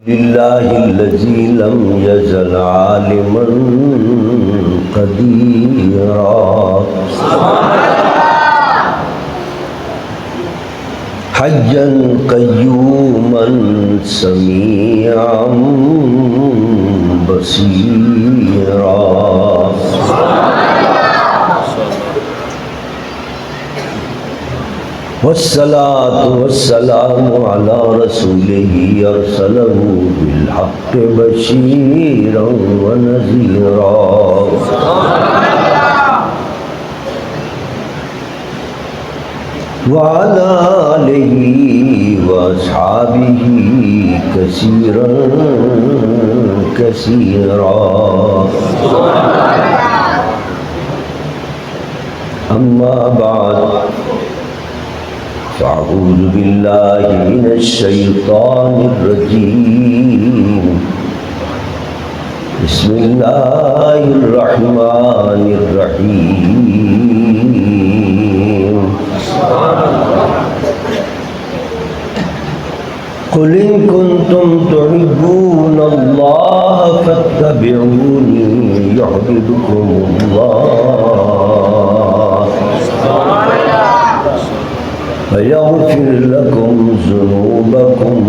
للہ الذی لم یزل عالما قدیرا حیا قیوما سمیعا بصیرا والصلاة والسلام على رسوله أرسله بالحق بشيرا ونذيرا وعلى آله وأصحابه كثيرا كثيرا أما بعد فأعوذ بالله من الشيطان الرجيم بسم الله الرحمن الرحيم قل إن كنتم تحبون الله فاتبعوني يحببكم الله ويغفر لكم ذنوبكم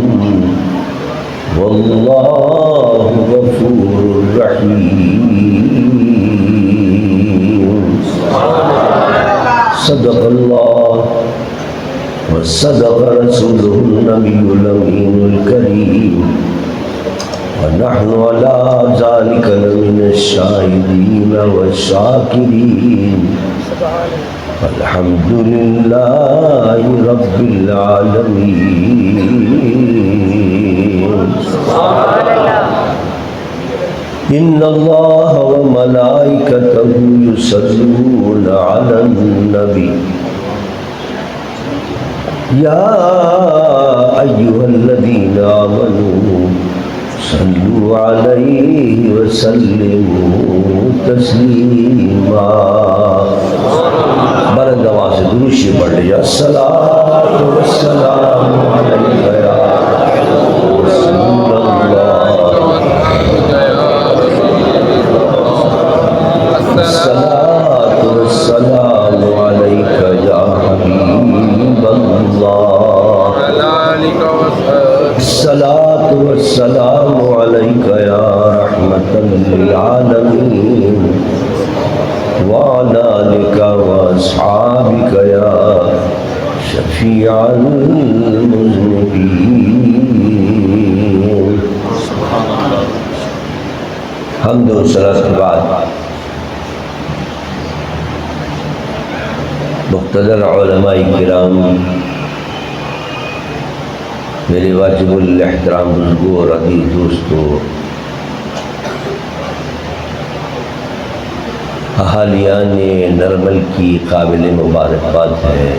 والله غفور رحيم صدق الله وصدق رسوله النبي الأمين الكريم ونحن على ذلك لمن الشاهدين والشاكرين الحمد لله رب العالمين إن الله وملائكته يصلون على النبي يا أيها الذين آمنوا صلوا عليه وسلموا تسليما بلند آواز سے درود شریف پڑھ لیجیے الصلاۃ والسلام علیک یا رسول اللہ الصلاۃ والسلام علیک یا حبیب اللہ الصلاۃ والسلام علیک یا رحمۃ للعالمین وعلى آلك وأصحابك يا شفيع المذنبين حمد و صلاۃ کے بعد مقتدر علماء کرام، میرے واجب الاحترام بزرگوں اور عزیز دوستوں، اہالیان نرمل کی قابل مبارکباد ہے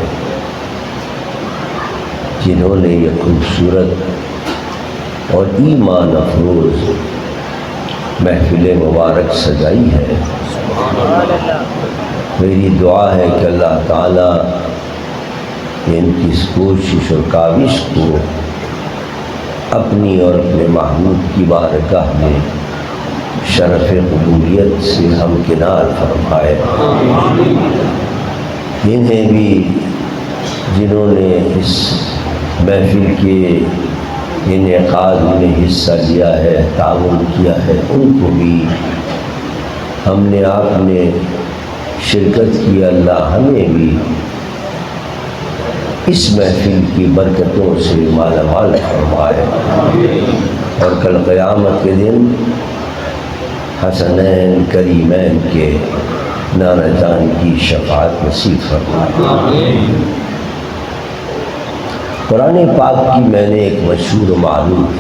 جنہوں نے یہ خوبصورت اور ایمان افروز محفل مبارک سجائی ہے۔ میری دعا ہے کہ اللہ تعالیٰ ان کی اس کوشش اور کاوش کو اپنی اور اپنے محبوب کی بارگاہ میں شرف قبولیت سے ہمکنار فرمائے۔ انہیں بھی جنہوں نے اس محفل کے انعقاد میں حصہ لیا ہے، تعاون کیا ہے، ان کو بھی ہم نے آپ نے شرکت کی، اللہ ہمیں بھی اس محفل کی برکتوں سے مالا مال فرمائے، اور کل قیامت کے دن حسنین کریمین کے نانا جان کی شفاعت نصیب فرمائے۔ قرآن پاک کی میں نے ایک مشہور و معروف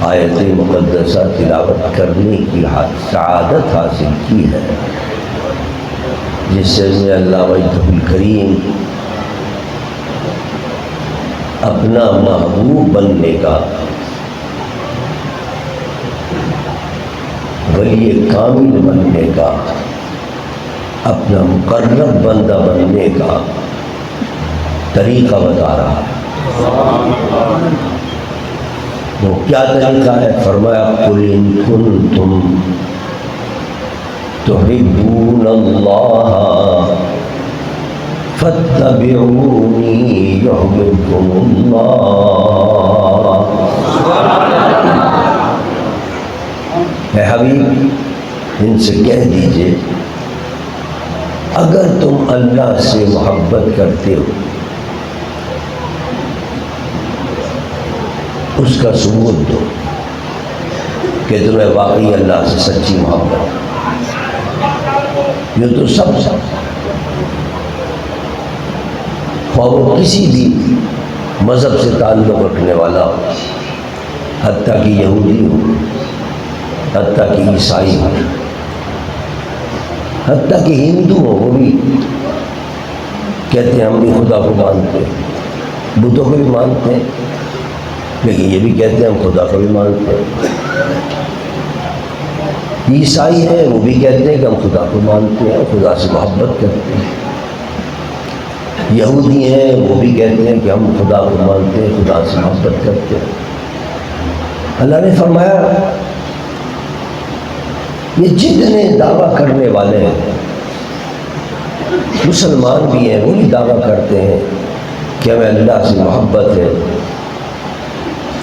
آیت مقدسہ تلاوت کرنے کی سعادت حاصل کی ہے، جس سے میں اللہ وجہ الکریم اپنا محبوب بننے کا، ولی کامل بننے کا، اپنا مقرب بندہ بننے کا طریقہ بتا رہا ہے۔ وہ کیا طریقہ ہے؟ فرمایا قل ان کنتم تحبون اللہ فاتبعونی یحببکم اللہ۔ اے حبیب ان سے کہہ دیجئے اگر تم اللہ سے محبت کرتے ہو اس کا ثبوت دو کہ تمہیں واقعی اللہ سے سچی محبت۔ یہ تو سب وہ کسی بھی مذہب سے تعلق رکھنے والا ہو، حتیٰ کہ یہودی ہو، حتیٰ کہ عیسائی ہو، حتیٰ کہ ہندو ہو، وہ بھی کہتے ہیں ہم بھی خدا کو مانتے ہیں، بتوں کو بھی مانتے ہیں، لیکن یہ بھی کہتے ہیں ہم خدا کو بھی مانتے ہیں۔ عیسائی ہیں وہ بھی کہتے ہیں کہ ہم خدا کو مانتے ہیں، خدا سے محبت کرتے ہیں۔ یہودی ہیں وہ بھی کہتے ہیں کہ ہم خدا کو مانتے ہیں، خدا سے محبت کرتے ہیں۔ اللہ نے فرمایا یہ جتنے دعویٰ کرنے والے ہیں، مسلمان بھی ہیں وہ بھی دعویٰ کرتے ہیں کہ ہمیں اللہ سے محبت ہے۔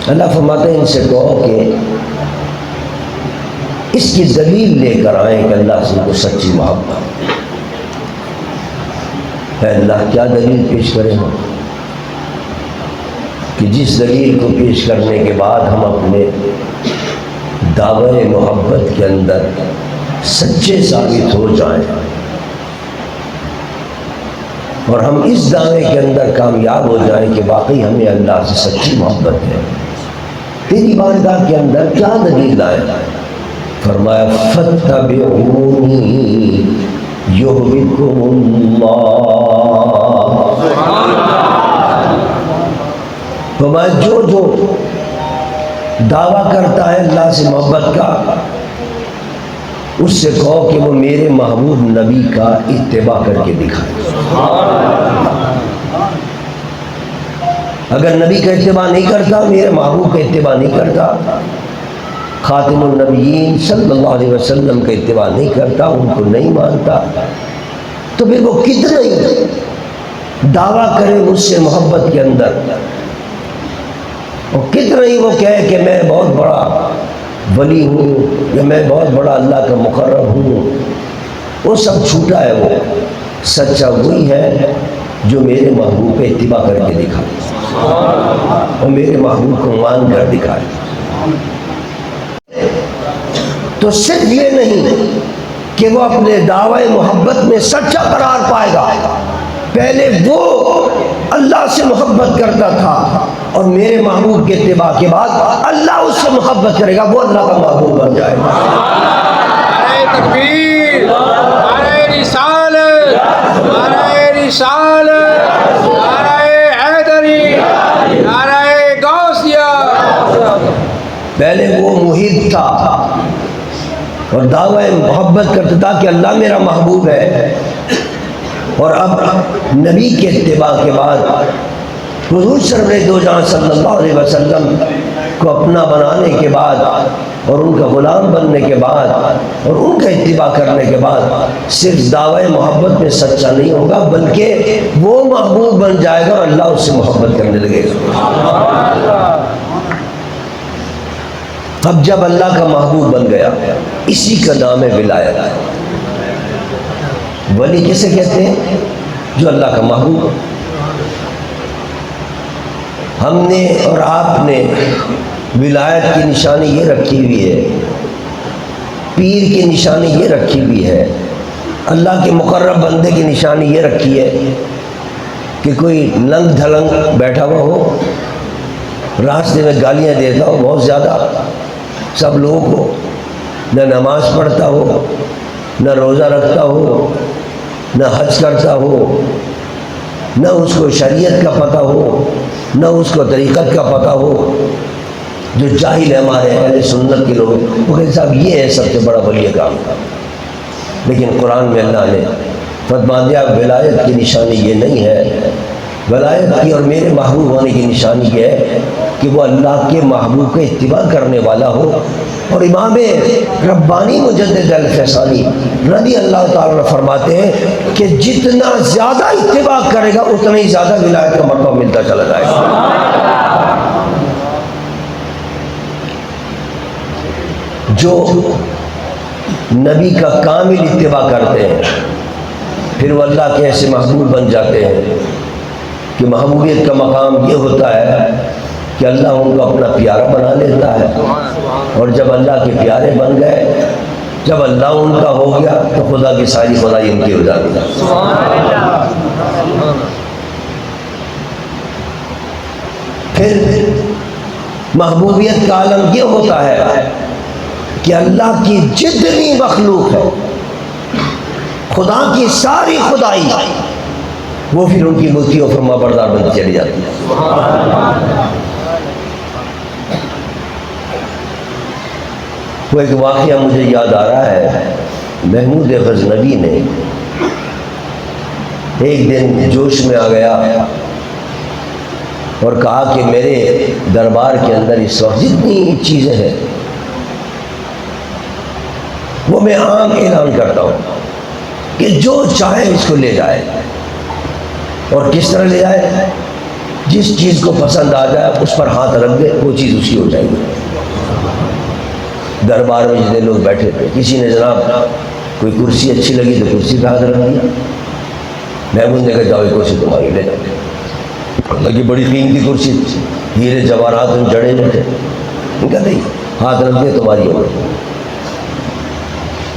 اللہ فرماتے ہیں ان سے کہو کہ اس کی دلیل لے کر آئیں کہ اللہ سے ان کو سچی محبت ہے۔ اللہ کیا دلیل پیش کریں ہم کہ جس دلیل کو پیش کرنے کے بعد ہم اپنے دعوی محبت کے اندر سچے ثابت ہو جائیں اور ہم اس دعوے کے اندر کامیاب ہو جائیں کہ واقعی ہمیں اللہ سے سچی محبت ہے۔ تیری بارگاہ کے اندر کیا دلیل لائے؟ فرمایا فاتبعونی یحببکم اللہ۔ فرمایا جو دعویٰ کرتا ہے اللہ سے محبت کا اس سے کہو کہ وہ میرے محبوب نبی کا اتباع کر کے دکھائے۔ اگر نبی کا اتباع نہیں کرتا، میرے محبوب کا اتباع نہیں کرتا، خاتم النبیین صلی اللہ علیہ وسلم کا اتباع نہیں کرتا، ان کو نہیں مانتا، تو پھر وہ کتنا ہی دعویٰ کرے مجھ سے محبت کے اندر اور کتنا ہی وہ کہے کہ میں بہت بڑا ولی ہوں یا میں بہت بڑا اللہ کا مقرب ہوں، وہ سب چھوٹا ہے۔ وہ سچا وہی ہے جو میرے محبوب پہ اتباع کر کے دکھائے اور میرے محبوب کو مان کر دکھائے۔ تو صرف یہ نہیں کہ وہ اپنے دعوی محبت میں سچا قرار پائے گا، پہلے وہ اللہ سے محبت کرتا تھا اور میرے محبوب کے اتباع کے بعد اللہ اس سے محبت کرے گا، وہ اللہ کا محبوب بن جائے گا۔ نعرہ تکبیر، نعرہ رسالت، نعرہ رسالت، نعرہ حیدری، نعرہ غوثیہ۔ پہلے وہ محب تھا اور دعوی محبت کرتا تھا کہ اللہ میرا محبوب ہے، اور اب نبی کے اتباع کے بعد حضور سرور دو جہاں صلی اللہ علیہ وسلم کو اپنا بنانے کے بعد اور ان کا غلام بننے کے بعد اور ان کا اتباع کرنے کے بعد صرف دعوی محبت میں سچا نہیں ہوگا بلکہ وہ محبوب بن جائے گا اور اللہ اس سے محبت کرنے لگے گا۔ اب جب اللہ کا محبوب بن گیا، اسی کا نام ہے ولایت۔ ولی کسے کہتے ہیں؟ جو اللہ کا محبوب۔ ہم نے اور آپ نے ولایت کی نشانی یہ رکھی ہوئی ہے، پیر کی نشانی یہ رکھی ہوئی ہے، اللہ کے مقرب بندے کی نشانی یہ رکھی ہے کہ کوئی لنگ دھلنگ بیٹھا ہوا ہو، راستے میں گالیاں دیتا ہو بہت زیادہ سب لوگوں کو، نہ نماز پڑھتا ہو، نہ روزہ رکھتا ہو، نہ حج کرتا ہو، نہ اس کو شریعت کا پتہ ہو، نہ اس کو طریقت کا پتہ ہو، جو جاہل ہے ہمارے اہل سنت کے لوگ، وہ کہتے صاحب یہ ہے سب سے بڑا ولی کام۔ لیکن قرآن میں اللہ نے فرما دیا ولایت کی نشانی یہ نہیں ہے، ولایت کی اور میرے محبوب ہونے کی نشانی یہ ہے کہ وہ اللہ کے محبوب کا اتباع کرنے والا ہو. اور امام ربانی مجدد الفیصانی رضی اللہ تعالیٰ عنہ فرماتے ہیں کہ جتنا زیادہ اتباع کرے گا اتنا ہی زیادہ ولایت کا مرتبہ ملتا چلا جائے گا. جو نبی کا کامل اتباع کرتے ہیں پھر وہ اللہ کے ایسے محبوب بن جاتے ہیں کہ محبوبیت کا مقام یہ ہوتا ہے کہ اللہ ان کو اپنا پیارا بنا لیتا ہے. اور جب اللہ کے پیارے بن گئے، جب اللہ ان کا ہو گیا تو خدا کی ساری خدائی ان کی ہو جاتی ہے. پھر محبوبیت کا عالم یہ ہوتا ہے کہ اللہ کی جتنی مخلوق ہے، خدا کی ساری خدائی، وہ پھر ان کی مطیع و فرما بردار بنتی چلی جاتی ہے. وہ ایک واقعہ مجھے یاد آ رہا ہے. محمود غزنوی نے ایک دن جوش میں آ گیا اور کہا کہ میرے دربار کے اندر اس وقت جتنی چیزیں ہیں وہ میں عام اعلان کرتا ہوں کہ جو چاہے اس کو لے جائے. اور کس طرح لے جائے؟ جس چیز کو پسند آ جائے اس پر ہاتھ رکھ دے، وہ چیز اسی ہو جائے گی. دربار میں جتنے لوگ بیٹھے تھے، کسی نے جناب کوئی کرسی اچھی لگی تو کرسی پہ ہاتھ رکھ دیا. محمود نے کہا جاؤ یہ کرسی تمہاری لے جاؤ. لگی بڑی قیمتی کرسی، ہیرے جواہرات ان جڑے ہوئے تھے. کہا نہیں، ہاتھ رکھ دیا تمہاری ہو گئی.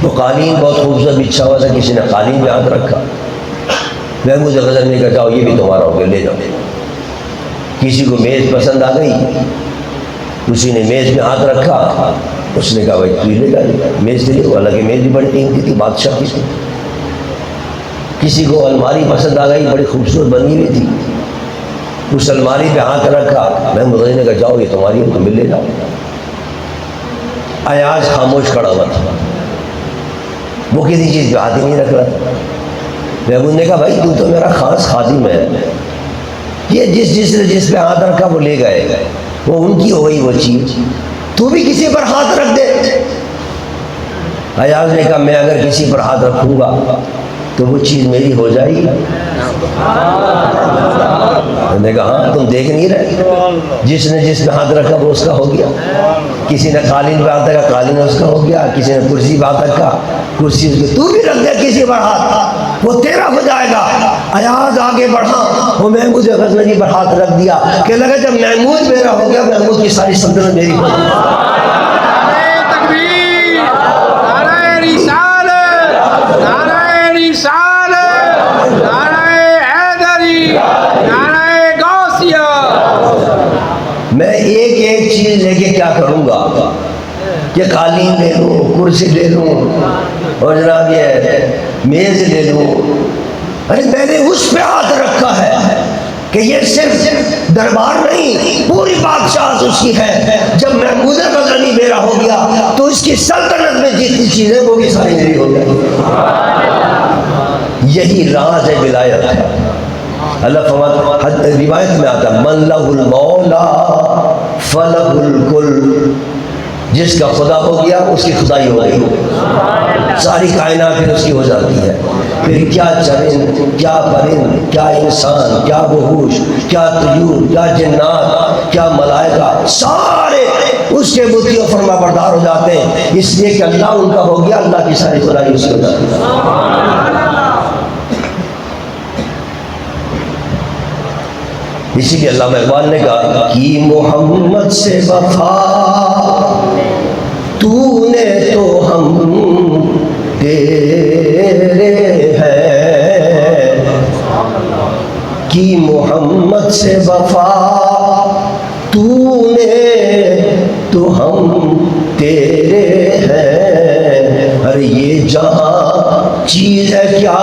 وہ قالین بہت خوبصورت بچھا ہوا تھا، کسی نے قالین پہ ہاتھ رکھا. محمود غزنوی نے کہا جاؤ یہ بھی تمہارا ہو گیا، لے جاؤ. کسی کو میز پسند آ گئی، اسی نے میز پہ ہاتھ رکھا. اس نے کہا بھائی تو لے جا میز لے. حالانکہ میز بھی بڑی قیمتی تھی، بادشاہ کی تھی. کسی کو الماری پسند آ گئی، بڑی خوبصورت بنی ہوئی تھی، اس الماری پہ ہاتھ رکھا. محمود غزنوی نے کہا جاؤ یہ تمہاری ہے، تم لے جاؤ. ایاز خاموش کھڑا ہوا تھا، وہ کسی چیز پہ ہاتھ ہی نہیں رکھ رہا تھا. محمود نے کہا بھائی تو میرا خاص خادم ہے، یہ جس نے جس پہ ہاتھ رکھا وہ لے گئے، وہ ان کی ہو گئی وہ چیز، تو بھی کسی پر ہاتھ رکھ دے. ایاز نے کہا میں اگر کسی پر ہاتھ رکھوں گا تو وہ چیز میری ہو جائے گی. میں نے کہا ہاں تم دیکھ نہیں رہے، جس نے جس پہ ہاتھ رکھا وہ اس کا ہو گیا. کسی نے قالین پہ ہاتھ رکھا، قالین اس کا ہو گیا. کسی نے کرسی پہ ہاتھ رکھا، کرسی اس کے. تو بھی رکھ دے کسی پر ہاتھ، وہ تیرا ہو جائے گا. ایاز آگے بڑھا، وہ محمود غزنوی پر ہاتھ رکھ دیا کہ لگا جب محمود میرا ہو گیا محمود کی ساری سلطنت میری ہو گئی. تکبیر، نعرہ رسالت، نعرہ رسالت، نعرہ حیدری، نعرہ غوثیہ. میں ایک چیز لے کے کیا کروں گا کہ قالین لے لوں، کرسی لے لوں، اور جناب یہ میز لے لوں. ارے میں نے اس پہ ہاتھ رکھا ہے کہ یہ صرف دربار نہیں، پوری بادشاہ اس کی ہے. جب محمود غزنوی میرا ہو گیا تو اس کی سلطنت میں جتنی چیزیں وہ بھی ساری میری ہو گئی. یہی راز ہے ولایت. اللہ فرماتا ہے، روایت میں آتا من لہ المولا فلہ الکل، جس کا خدا ہو گیا اس کی خدائی ہو گئی، ساری کائنات پھر اس کی ہو جاتی ہے. پھر کیا چرند، کیا پرند، کیا انسان، کیا وحوش، کیا طیور، کیا جنات، کیا ملائکہ، سارے اس کے مطیع و فرما بردار ہو جاتے ہیں، اس لیے کہ اللہ ان کا ہو گیا، اللہ کی ساری خدائی اس کی ہو جاتی ہے. اسی لیے علامہ اقبال نے کہا کہ محمد سے وفا تو نے تو ہم تیرے ہیں، کہ محمد سے وفا تو نے تو ہم تیرے ہیں. ارے یہ جہاں چیز ہے کیا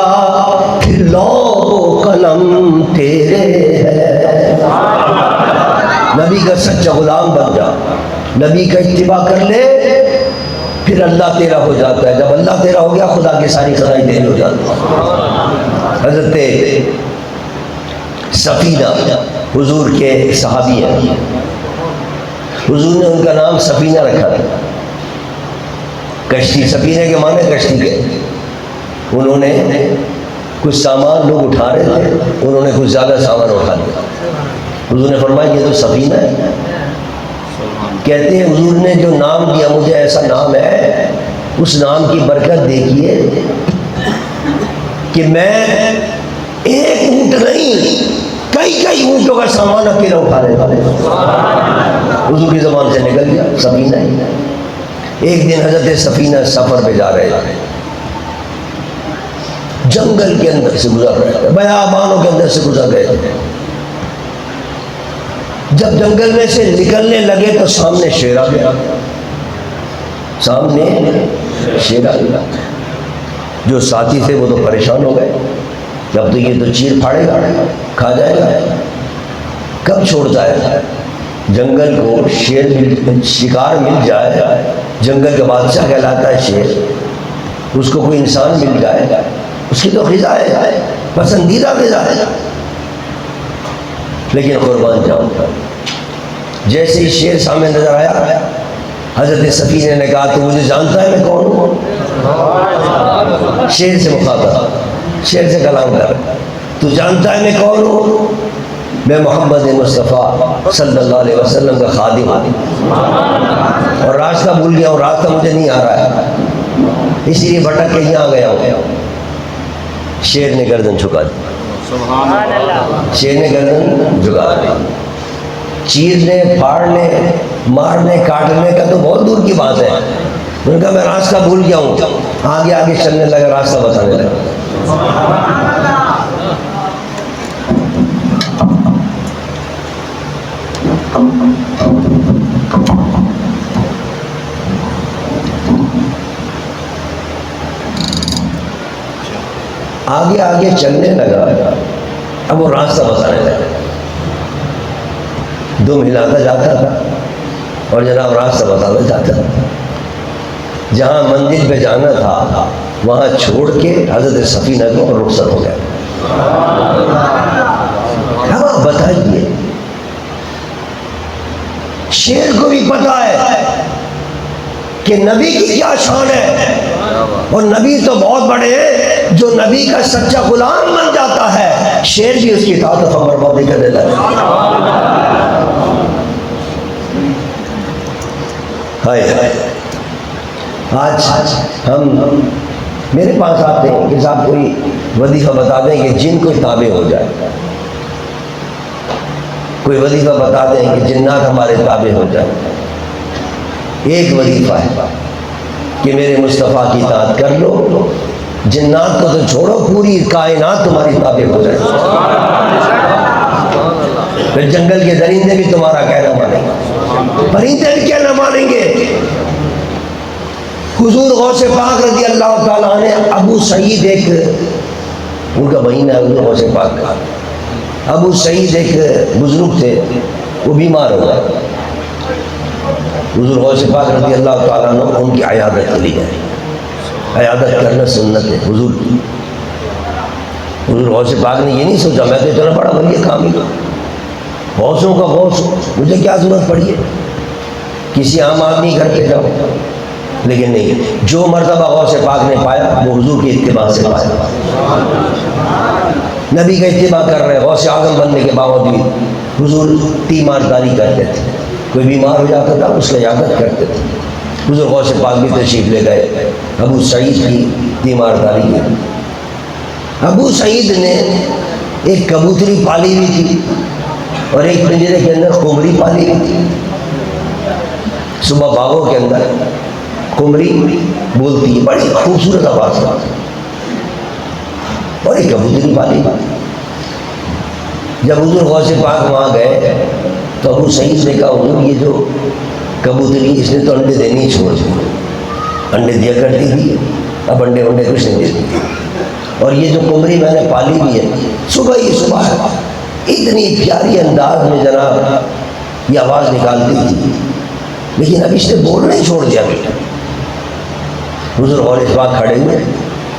پھر لوح قلم تیرے ہیں. نبی کا سچا غلام بن جا، نبی کا اتباع کر لے، پھر اللہ تیرا ہو جاتا ہے. جب اللہ تیرا ہو گیا خدا کی ساری خدائی تیری ہو جاتی ہے. حضرت سفینہ حضور کے صحابی ہیں، حضور نے ان کا نام سفینہ رکھا تھا، کشتی، سفینے کے معنی کشتی کے۔ انہوں نے کچھ سامان لوگ اٹھا رہے تھے، انہوں نے کچھ زیادہ سامان اٹھا دیا، حضور نے فرمایا یہ تو سفینہ ہے۔ کہتے ہیں حضور نے جو نام دیا مجھے، ایسا نام ہے، اس نام کی برکت دیکھیے کہ میں ایک اونٹ نہیں کئی اونٹوں کا سامان اکیلا اٹھا لیتا ہوں۔ حضور کی زبان سے نکل گیا سفینہ ہی۔ ایک دن حضرت سفینہ سفر پہ جا رہے تھے، جنگل کے اندر سے گزر رہے تھے، بیابانوں کے اندر سے گزر رہے تھے۔ جب جنگل میں سے نکلنے لگے تو سامنے شیر آ گیا، سامنے شیر آ گیا۔ جو ساتھی تھے وہ تو پریشان ہو گئے، جب تو یہ تو چیر پھاڑے گا، کھا جائے گا، کب چھوڑتا ہے جنگل کو؟ شیر شکار مل جائے، جنگل کا بادشاہ کہلاتا ہے شیر، اس کو کوئی انسان مل جائے، اس کی تو غذا ہے، پسندیدہ غذا ہے، لیکن قربان جاؤں گا۔ جیسے ہی شیر سامنے نظر آیا، حضرت سفینہ نے کہا تو مجھے جانتا ہے میں کون ہوں؟ شیر سے مخاطب، شیر سے کلام کر، تو جانتا ہے میں کون ہوں؟ میں محمد مصطفیٰ صلی اللہ علیہ وسلم کا خادم ہوں، اور راستہ بھول گیا ہوں، راستہ مجھے نہیں آ رہا ہے، اسی لیے بھٹک کے یہاں گیا ہوں۔ شیر نے گردن جھکا دی، شیر نے گردن جھکا دی۔ چیرنے، پھاڑنے، مارنے، کاٹنے کا تو بہت دور کی بات ہے۔ ان کا میں راستہ بھول گیا ہوں، آگے آگے چلنے لگا، راستہ بتانے لگا۔ آگے آگے چلنے لگا، اب وہ راستہ بتانے لگا، دم ہلاتا جاتا تھا اور جناب راستہ بتانا جاتا تھا۔ جہاں منزل پہ جانا تھا وہاں چھوڑ کے حضرت سفینہ کو رخصت ہو گیا۔ اب آپ بتائیے، شیر کو بھی پتا ہے کہ نبی کی کیا شان ہے، اور نبی تو بہت بڑے ہیں، جو نبی کا سچا غلام بن جاتا ہے شیر بھی اس کی اطاعت و فرمانبرداری کرنے لگا۔ آج ہم میرے پاس آتے ہیں کہ صاحب کوئی وظیفہ بتا دیں کہ جن کو تابع ہو جائے، کوئی وظیفہ بتا دیں کہ جنات ہمارے تابع ہو جائے۔ ایک وظیفہ ہے کہ میرے مصطفیٰ کی اطاعت کر لو، جنات کو تو چھوڑو، پوری کائنات تمہاری تابع ہو جائے، پھر جنگل کے درندے بھی تمہارا کہنا مانیں گے، پرندے بھی کہنا مانیں گے۔ حضور غوث پاک رضی اللہ تعالیٰ عنہ، ابو سعید ایک ان کا مہینہ ہے، حضور غوث پاک کا، ابو سعید ایک بزرگ تھے، وہ بیمار ہو گئے، حضور غوث پاک رضی اللہ تعالیٰ عنہ ان کی عیادت کے لیے گئے۔ عیادت کرنا سنت ہے حضور کی۔ حضور غوث پاک نے یہ نہیں سوچا میں تو اتنا بڑا ولی کام ہی غوثوں کا غوث، مجھے کیا ضرورت پڑی ہے، کسی عام آدمی گھر پہ جاؤ، لیکن نہیں، جو مرتبہ غوث پاک نے پایا وہ حضور کی اتباع سے پایا۔ نبی کا اتباع کر رہے، غوث اعظم بننے کے باوجود حضور تیمارداری کرتے تھے، کوئی بیمار ہو جاتا تھا اس کی عیادت کرتے تھے۔ حضور غوث پاک بھی تشریف لے گئے، ابو سعید کی تیمارداری کی۔ ابو سعید نے ایک کبوتری پالی ہوئی تھی اور ایک پنجرے کے اندر قمری پالی ہوئی تھی۔ صبح باغوں کے اندر قمری بولتی ہے، بڑی خوبصورت آواز ہے، اور ایک کبوتری پالی ہوئی۔ جب حضور غوث پاک وہاں گئے تو ابو سعید نے کہا حضور یہ جو کبوتری اس نے تو انڈے دینی چھوڑ دی، انڈے دیا کرتی تھی، اب انڈے کچھ نہیں دیتی، اور یہ جو قمری میں نے پالی ہوئی ہے صبح ہی صبح اتنی پیاری انداز میں جناب یہ آواز نکالتی تھی، لیکن اب اس نے بولنا ہی چھوڑ دیا بیٹا۔ حضور غوث پاک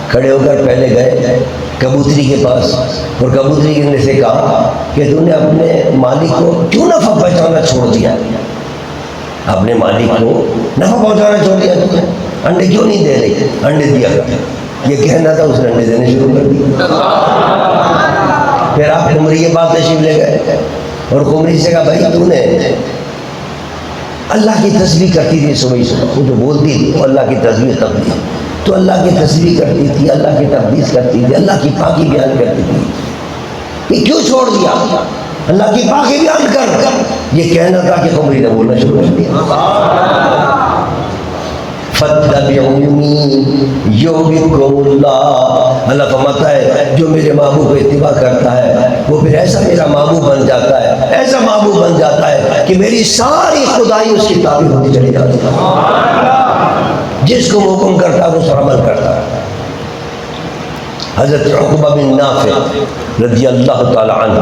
کھڑے ہو کر پہلے گئے کبوتری کے پاس، اور کبوتری نے سے کہا کہ تم نے اپنے مالک کو کیوں نہ پہچانا چھوڑ دیا؟ اپنے مالک کو نفع پہنچانا چھوڑ دیا تم نے. انڈے کیوں نہیں دے رہی؟ انڈے دیا کر. یہ کہنا تھا اس نے انڈے دینے شروع کر دیے. پھر آپ خمری کے پاس تشریف لے گئے اور خمری سے کہا بھائی تو نے اللہ کی تسبیح کرتی تھی صبح صبح, وہ جو بولتی تھی وہ اللہ کی تسبیح تقدیس, تو اللہ کی تسبیح کرتی تھی, اللہ کی تقدیس کرتی تھی, اللہ کی پاکی بیان کرتی تھی, یہ کیوں چھوڑ دیا؟ اللہ کی پاکی بیان کر. یہ کہنا تھا کہ خمری نے بولنا شروع کر دیا. فَاتَّبِعُونِي يُحْبِبْكُمُ اللَّهُ. اللہ فرماتا ہے جو میرے محبوب کو اتباع کرتا ہے وہ پھر ایسا میرا محبوب بن جاتا ہے, ایسا محبوب بن جاتا ہے کہ میری ساری خدائی اس کی تابع ہوتی چلی جاتی ہے. جس کو حکم کرتا ہے اس پر عمل کرتا ہے. حضرت عقبہ بن نافع رضی اللہ تعالی عنہ,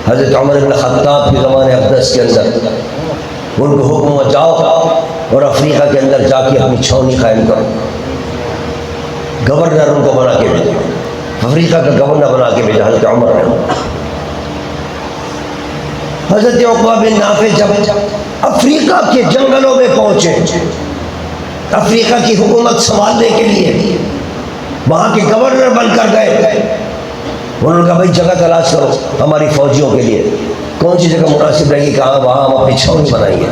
حضرت عمر بن خطاب کے زمانے اقدس کے اندر ان کو حکم ہوا جاؤ اور افریقہ کے اندر جا کے اپنی چھاؤنی قائم کرو. گورنر ان کو بنا کے بھیجا, افریقہ کا گورنر بنا کے بھیجا حضرت عمر نے. حضرت عقبہ بن نافع جب افریقہ کے جنگلوں میں پہنچے, افریقہ کی حکومت سنبھالنے کے لیے وہاں کے گورنر بن کر گئے. انہوں نے کہا بھائی جگہ تلاش کرو ہماری فوجیوں کے لیے, کون سی جگہ مناسب رہے گی, کہاں وہاں ہم اپنی چھاؤنی بنائیں گے.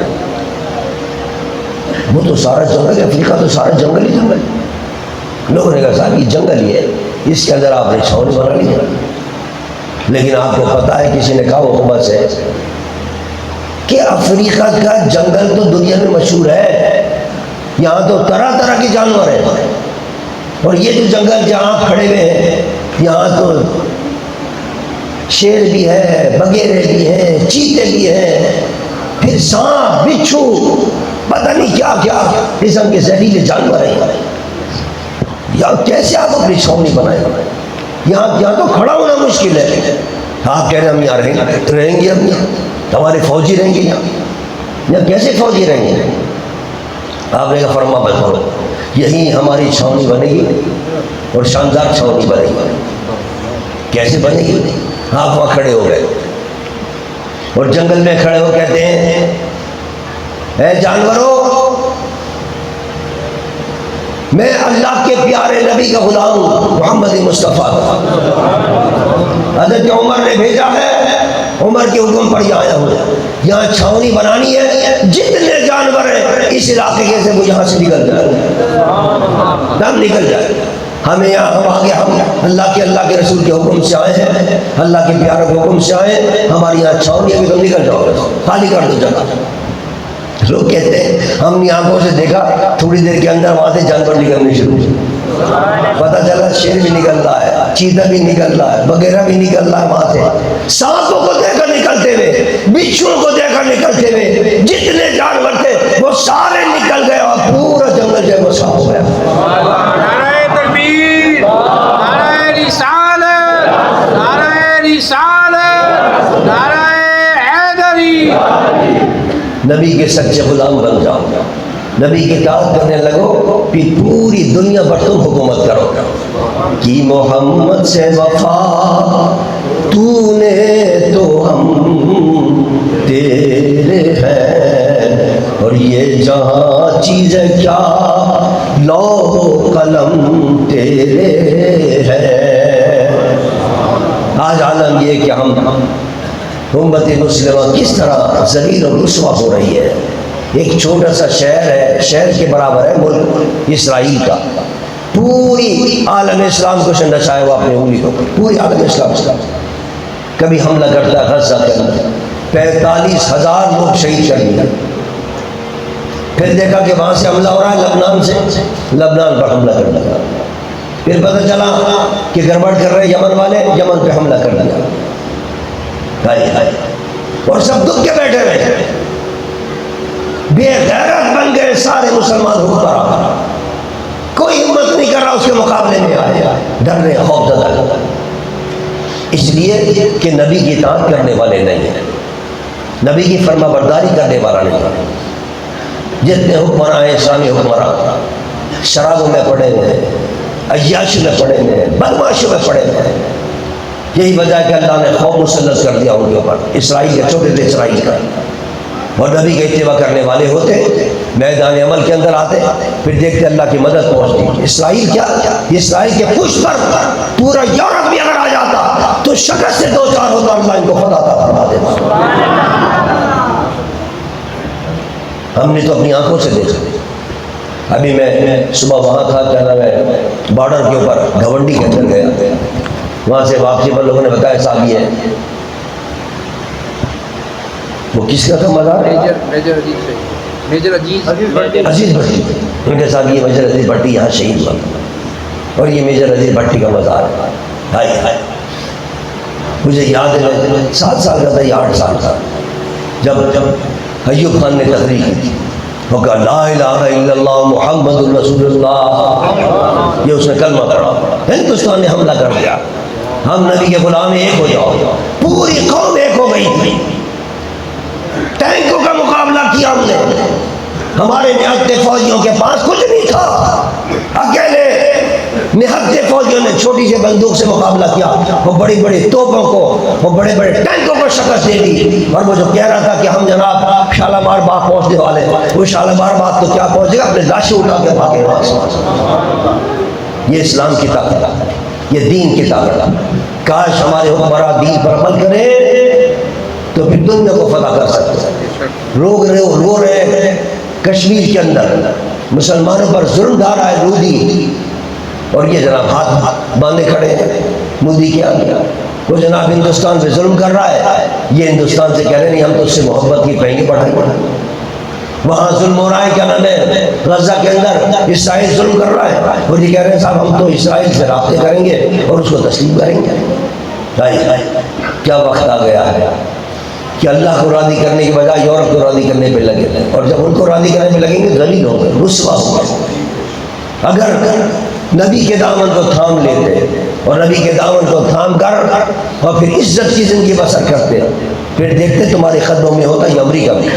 وہ تو سارا جنگل ہے, افریقہ تو سارا جنگل ہی جنگل ہے. لوگوں نے کہا صاحب یہ جنگل ہی ہے, اس کے اندر آپ نے چھاؤنی بنا لی. لیکن آپ کو پتا ہے کسی نے کہا حکومت سے کہ افریقہ کا جنگل تو دنیا میں مشہور ہے, یہاں تو طرح طرح کے جانور ہیں, اور یہ جو جنگل جہاں کھڑے ہوئے ہیں یہاں تو شیر بھی ہے, بگیرے بھی ہیں, چیتے بھی ہیں, پھر سانپ, بچھو, پتہ نہیں کیا کیا قسم کے زہریلے جانور ہیں. یا کیسے آپ اپنی چھاؤنی بنائیں؟ یہاں تو کھڑا ہونا مشکل ہے. آپ کہہ رہے ہیں ہم یہاں رہیں گے, ہم یہاں ہمارے فوجی رہیں گے یا کیسے فوجی رہیں گے؟ آپ نے کہا فرما بردار, یہی ہماری چھاؤنی بنے گی اور شاندار چھاؤنی بنے گی. کیسے بنے گی؟ آپ وہاں کھڑے ہو گئے اور جنگل میں کھڑے ہو کہتے ہیں اے جانوروں, میں اللہ کے پیارے نبی کا غلام ہوں, محمد مصطفیٰ. حضرت عمر نے بھیجا ہے, عمر کے حکم پر یہاں آیا ہوں, یہاں چھاؤنی بنانی ہے, جتنے جانور ہیں اس علاقے کے سے وہ یہاں سے نکل جائے, دم نکل جائے. ہمیں یہاں ہم آگے ہم اللہ کے رسول کے حکم سے آئے ہیں, اللہ کے پیارے کے حکم سے آئے ہیں, ہماری یہاں چھاؤنی ہے, تم نکل جاؤ, خالی کر دو جگہ. لوگ کہتے ہیں ہم نے آنکھوں سے دیکھا, تھوڑی دیر کے اندر وہاں سے جانور نکلنے شروع ہوئے. پتہ چلا شیر بھی نکل رہا ہے, چیتا بھی نکل رہا ہے, وغیرہ بھی نکل رہا ہے وہاں سے. سانپوں کو دیکھ کر نکلتے ہوئے, بچھوؤں کو دیکھ کر نکلتے ہوئے, جتنے جانور تھے وہ سارے نکل گئے اور پورا جنگل جو ہے وہ صاف ہو گیا. نعرہ تکبیر, نعرہ رسالت, نعرہ رسالت, نعرہ حیدری. نبی کے سچے غلام بن جاؤ, نبی کی اطاعت کرنے لگو, پھر پوری دنیا پر تم حکومت کرو. کی محمد سے وفا تو نے تو ہم تیرے ہیں, اور یہ جہاں چیزیں کیا لوح قلم تیرے ہیں. آج عالم یہ کہ ہم امت مسلمہ کس طرح ذلیل اور رسوا ہو رہی ہے. ایک چھوٹا سا شہر ہے, شہر کے برابر ہے ملک اسرائیل کا, پوری عالم اسلام کو شنڈا چھایا ہوا اپنے انگلی کو, پوری عالم اسلام. کبھی حملہ کرتا ہے غزہ کے اندر, 45,000 لوگ شہید کر دیا. پھر دیکھا کہ وہاں سے حملہ ہو رہا ہے لبنان سے, لبنان پر حملہ کر دیا. پھر پتہ چلا کہ گڑبڑ کر رہے یمن والے, یمن پہ حملہ کر دیا. اور سب دکھ کے بیٹھے رہے, بے غیرت بن گئے سارے مسلمان حکمران. کوئی ہمت نہیں کر رہا اس کے مقابلے میں آئے, ڈر رہے, خوف زدہ. اس لیے کہ نبی کی اطاعت کرنے والے نہیں ہیں, نبی کی فرما برداری کرنے والا نہیں ہے. جتنے حکمراں ہیں اسلامی حکمراں شرابوں میں پڑے ہوئے ہیں, عیاشی میں پڑے ہوئے ہیں, بدماشی میں پڑے ہوئے ہیں. یہی وجہ ہے کہ اللہ نے خوف مسلط کر دیا ان کے اوپر, اسرائیل کے چھوٹے تھے اسرائیل کا. اور نبی کا اتباع کرنے والے ہوتے، میدان عمل کے اندر آتے، پھر دیکھتے اللہ کی مدد پہنچتی۔ اسرائیل کیا، اسرائیل کے پشت پر پورا یورپ بھی اگر آ جاتا تو شکست سے دو چار ہوتا، اللہ ان کو فتح عطا فرما دیتا۔ ہم نے تو اپنی آنکھوں سے دیکھا۔ ابھی میں صبح وہاں تھا، کیا نام ہے، بارڈر کے اوپر گھونڈی کے اندر گیا، وہاں سے واپسی پر لوگوں نے بتایا صاحب یہ وہ کس کا تھا مزار؟ میجر عزیز بھٹی۔ ان کے ساتھ یہ میجر عزیز بھٹی یہاں شہید ہوا اور یہ میجر عزیز بھٹی کا مزار ہے۔ ہائے ہائے، مجھے یاد ہے میں 7 سال کا تھا یا 8 سال کا، جب ایوب خان نے تقریر کی تھی، وہ کہا لا الہ الا اللہ محمد رسول اللہ، یہ اس نے کلمہ پڑھا، ہندوستان نے حملہ کر دیا، ہم نبی کے غلام ایک ہو جاؤ، پوری قوم ایک ہو گئی تھی، ٹینکوں کا مقابلہ کیا ہم نے، ہمارے نہتے فوجیوں کے پاس کچھ نہیں تھا، اکیلے نہتے فوجیوں نے چھوٹی سی بندوق سے مقابلہ کیا، وہ بڑی بڑی توپوں کو، وہ بڑے بڑے ٹینکوں کو شکست دے دی، اور وہ جو کہہ رہا تھا کہ ہم جناب شالامار باغ پہنچنے والے، وہ شالامار باغ تو کیا پہنچے گا، اپنے لاشیں اٹھا کے بھاگے وہاں۔ یہ اسلام کی طاقت ہے، یہ دین کی طاقت ہے۔ کاش ہمارے حکمراں دین پر عمل کریں تو پھر دنیا کو فتح کر سکتے ہیں۔ لوگ رو رہے ہیں کشمیر کے اندر، مسلمانوں پر ظلم ڈھا رہا ہے مودی، اور یہ جناب ہاتھ باندھے کھڑے ہیں، مودی کیا گیا، وہ جناب ہندوستان پہ ظلم کر رہا ہے، یہ ہندوستان سے کہہ رہے نہیں ہم تو اس سے محبت کی پہنگے بڑھائی بڑھائی، وہاں ظلم ہو رہا ہے، کیا نام ہے، غزہ کے اندر اسرائیل ظلم کر رہا ہے، اور یہ کہہ رہے ہیں صاحب ہم تو اسرائیل سے رابطے کریں گے اور اس کو تسلیم کریں گے۔ کیا وقت آ گیا ہے کہ اللہ کو راضی کرنے کے بجائے یورپ کو راضی کرنے پہ لگے، اور جب ان کو راضی کرنے پہ لگیں گے ذلیل ہوں گے، رسوا ہوں گے۔ اگر نبی کے دامن کو تھام لیتے اور نبی کے دامن کو تھام کر اور پھر عزت کی زندگی بسر کرتے، پھر دیکھتے تمہارے قدموں میں ہوتا یہ امریکہ بھی،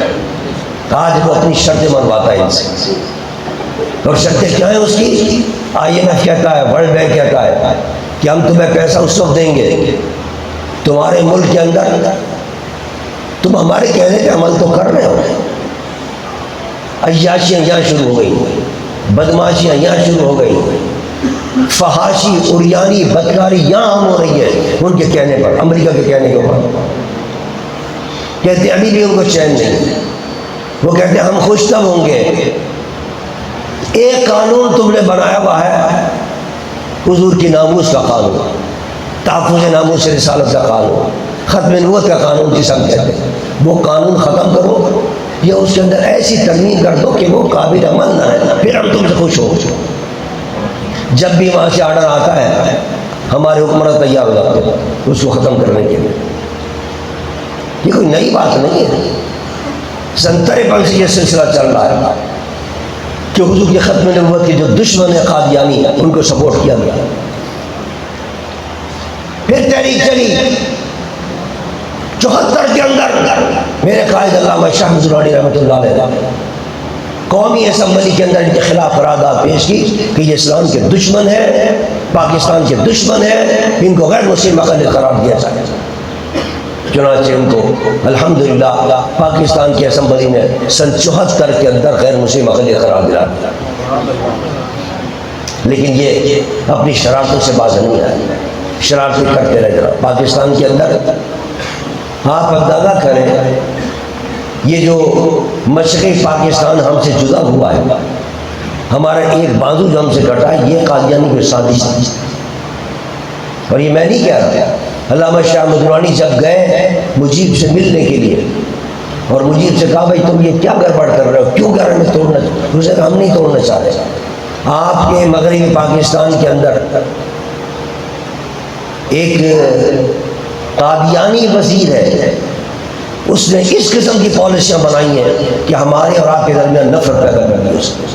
آج وہ اپنی شرطیں منواتا ہے ان سے، اور شرطیں کیا ہیں اس کی؟ IMF کہتا ہے، ورلڈ بینک کہتا ہے کہ ہم تمہیں پیسہ اس وقت دیں گے تمہارے ملک کے اندر تم ہمارے کہنے پہ عمل تو کر رہے ہو۔ عیاشیاں یہاں شروع ہو گئی، بدماشیاں یہاں شروع ہو گئی، فحاشی عریانی بدکاری یہاں عام ہو رہی ہے ان کے کہنے پر، امریکہ کے کہنے کے اوپر۔ کہتے ہیں ابھی بھی ان کو چین نہیں، وہ کہتے ہیں ہم خوش تب ہوں گے، ایک قانون تم نے بنایا ہوا ہے حضور کی ناموس کا قانون، تحفظ ناموس رسالت کا قانون، ختم نبوت کا قانون جسے ہم کہتے ہیں، وہ قانون ختم کرو یا اس کے اندر ایسی ترمیم کر دو کہ وہ قابل عمل نہ ہے، پھر ہم تم سے خوش ہو۔ جب بھی وہاں سے آرڈر آتا ہے ہمارے حکمراں تیار ہو جاتے ہیں اس کو ختم کرنے کے لیے۔ یہ کوئی نئی بات نہیں ہے، سنترے پن سے یہ سلسلہ چل رہا ہے کہ حضور کی ختم نبوت کے جو دشمن ہیں قادیانی ان کو سپورٹ کیا گیا۔ پھر تحریک چلی 74 کے اندر، میرے قائد علامہ شاہ درانی رحمۃ اللہ علیہ قومی اسمبلی کے اندر ان کے خلاف قرارداد پیش کی کہ یہ اسلام کے دشمن ہیں، پاکستان کے دشمن ہیں، ان کو غیر مسلم مقلد قرار دیا جائے۔ چنانچہ ان کو الحمدللہ پاکستان کی اسمبلی نے سن 74 کے اندر غیر مسلم مقلد قرار دیا، لیکن یہ اپنی شرارتوں سے باز نہیں آئے، شرارتیں کرتے رہے۔ پاکستان کے اندر آپ اندازہ کریں یہ جو مشرقی پاکستان ہم سے جدا ہوا ہے، ہمارا ایک بازو جو ہم سے کٹا ہے، یہ قادیانی کی سازش ہے۔ اور یہ میں نہیں کہہ رہا، علامہ شاہ مدرانی جب گئے مجیب سے ملنے کے لیے اور مجیب سے کہا بھائی تم یہ کیا گڑبڑ کر رہے ہو، کیوں گھر میں توڑنا، اسے کہا ہم نہیں توڑنا چاہ رہے، آپ کے مغربی پاکستان کے اندر ایک قادیانی وزیر ہے، اس نے اس قسم کی پالیسیاں بنائی ہیں کہ ہمارے اور آپ کے درمیان نفرت پیدا کر دی۔ اس نے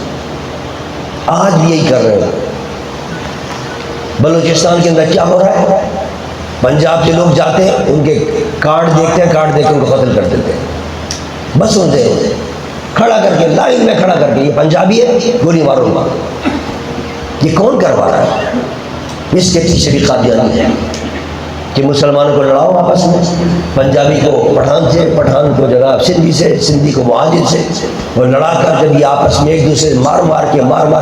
آج بھی یہی کر رہے ہیں۔ بلوچستان کے اندر کیا ہو رہا ہے، پنجاب کے لوگ جاتے ہیں ان کے کارڈ دیکھتے ہیں، کارڈ دیکھ کے ان کو قتل کر دیتے ہیں، بس ان سے کھڑا کر کے لائن میں کھڑا کر کے یہ پنجابی ہے گولی مارو مارو۔ یہ کون کروا رہا ہے؟ اس کے پیچھے بھی قادیانی ہے۔ کہ مسلمانوں کو لڑاؤ آپس میں. پنجابی کو پٹھان سے، پٹھان کو جناب سندھی سے، سندھی کو مہاجر سے، اور لڑا کر جب یہ آپس میں ایک دوسرے مار مار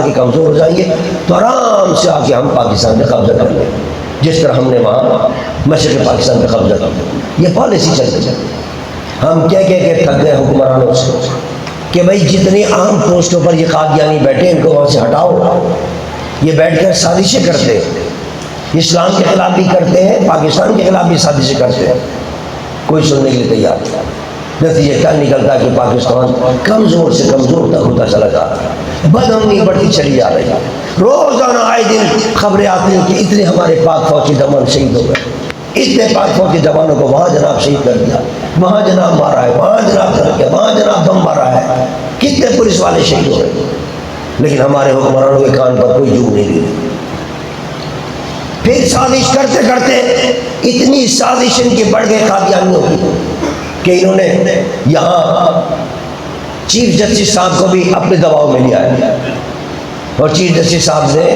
کے کمزور ہو جائیں گے تو آرام سے آ کے ہم پاکستان پہ قبضہ کر لیں، جس طرح ہم نے وہاں مشرق پاکستان پہ قبضہ کر لیا. یہ پالیسی چل رہی ہے. ہم کہہ کے تھک گئے حکمرانوں سے کہ بھائی جتنی عام پوسٹوں پر یہ قادیانی بیٹھے ان کو وہاں سے ہٹاؤ. یہ بیٹھ کر سازشیں کرتے ہیں، اسلام کے خلاف بھی کرتے ہیں، پاکستان کے خلاف بھی سازشیں کرتے ہیں. کوئی سننے کے لیے تیار نہیں. نتیجہ کیا نکلتا کہ پاکستان کمزور سے کمزور تک ہوتا چلا جا رہا ہے، بدامنی بڑھتی چلی جا رہی ہے. روزانہ آئے دن خبریں آتی ہیں کہ اتنے ہمارے پاک فوجی جوان شہید ہو گئے، اتنے پاک فوجی جوانوں کو وہاں جناب شہید کر دیا، وہاں جناب مارا ہے، وہاں جناب کر کے، وہاں جناب بم مارا ہے، کتنے پولیس والے شہید ہو گئے. لیکن ہمارے حکمرانوں کے کان پر کوئی جو نہیں دی. پھر سازش کرتے کرتے اتنی سازش ان کی بڑھ گئے قادیانیوں کی کہ انہوں نے یہاں چیف جسٹس صاحب کو بھی اپنے دباؤ میں لیا ہے، اور چیف جسٹس صاحب نے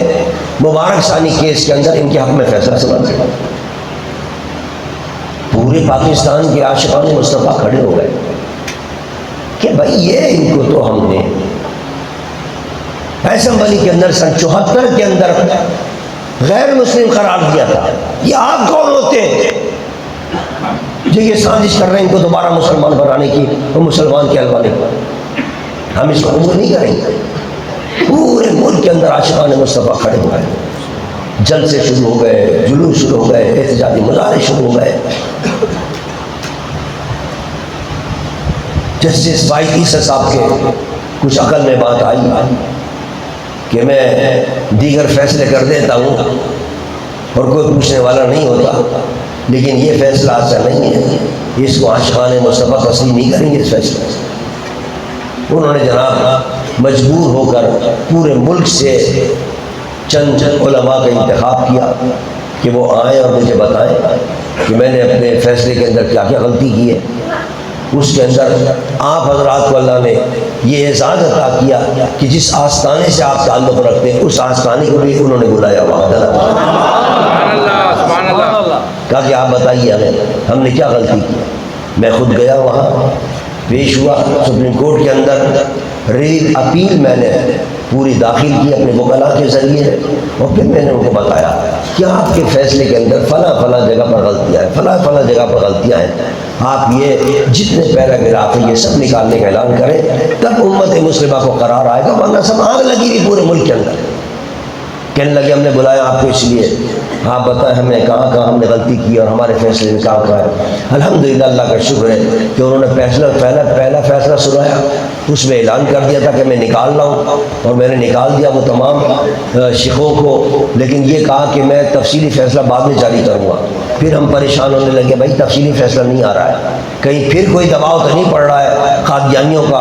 مبارک ثانی کیس کے اندر ان کے حق میں فیصلہ سنا دیا. پورے پاکستان کے عاشقان مصطفیٰ کھڑے ہو گئے کہ بھائی یہ ان کو تو ہم نے اسمبلی کے اندر سن 74 کے اندر غیر مسلم قرار دیا تھا. یہ آپ کون ہوتے ہیں جو یہ سازش کر رہے ہیں ان کو دوبارہ مسلمان بنانے کی اور مسلمان کہلوانے کی؟ ہم اس کو قبول نہیں کریں گے. پورے ملک کے اندر عاشقان مصطفیٰ کھڑے ہو گئے، جلسے شروع ہو گئے، جلوس شروع ہو گئے، احتجاجی مظاہرے شروع ہو گئے. جسٹس بھائی عیسیٰ صاحب کے کچھ عقل میں بات آئی کہ میں دیگر فیصلے کر دیتا ہوں اور کوئی پوچھنے والا نہیں ہوتا، لیکن یہ فیصلہ ایسا نہیں ہے، اس کو عاشقان مصطفیٰ تسلیم نہیں کریں گے. اس فیصلے سے انہوں نے جناب مجبور ہو کر پورے ملک سے چند علماء کا انتخاب کیا کہ وہ آئیں اور مجھے بتائیں کہ میں نے اپنے فیصلے کے اندر کیا کیا غلطی کی ہے. اس کے اندر آپ حضرات کو اللہ نے یہ اعزاز عطا کیا کہ جس آستانے سے آپ تعلق رکھتے ہیں اس آستانے کو بھی انہوں نے بلایا وہاں کہا کہ آپ بتائیے ہم نے کیا غلطی کی. میں خود گیا وہاں، پیش ہوا سپریم کورٹ کے اندر، ریل اپیل میں نے پوری داخل کی اپنے وکلاء کے ذریعے، اور پھر میں نے ان کو بتایا کہ آپ کے فیصلے کے اندر فلاں جگہ پر غلطیاں ہیں، فلاں جگہ پر غلطیاں ہیں. آپ یہ جتنے پیراگراف ہیں یہ سب نکالنے کا اعلان کریں، تب امت مسلمہ کو قرار آئے گا، ورنہ سب آگ لگی تھی پورے ملک کے اندر. کہنے لگے ہم نے بلایا آپ کو اس لیے، آپ بتائیں ہم نے کہاں ہم نے غلطی کی اور ہمارے فیصلے میں کہاں ہے. الحمدللہ اللہ کا شکر ہے کہ انہوں نے پہلا فیصلہ سنایا، اس میں اعلان کر دیا تھا کہ میں نکال رہا ہوں، اور میں نے نکال دیا وہ تمام شیخوں کو، لیکن یہ کہا کہ میں تفصیلی فیصلہ بعد میں جاری کروں گا. پھر ہم پریشان ہونے لگے، بھائی تفصیلی فیصلہ نہیں آ رہا ہے، کہیں پھر کوئی دباؤ تو نہیں پڑ رہا ہے قادیانیوں کا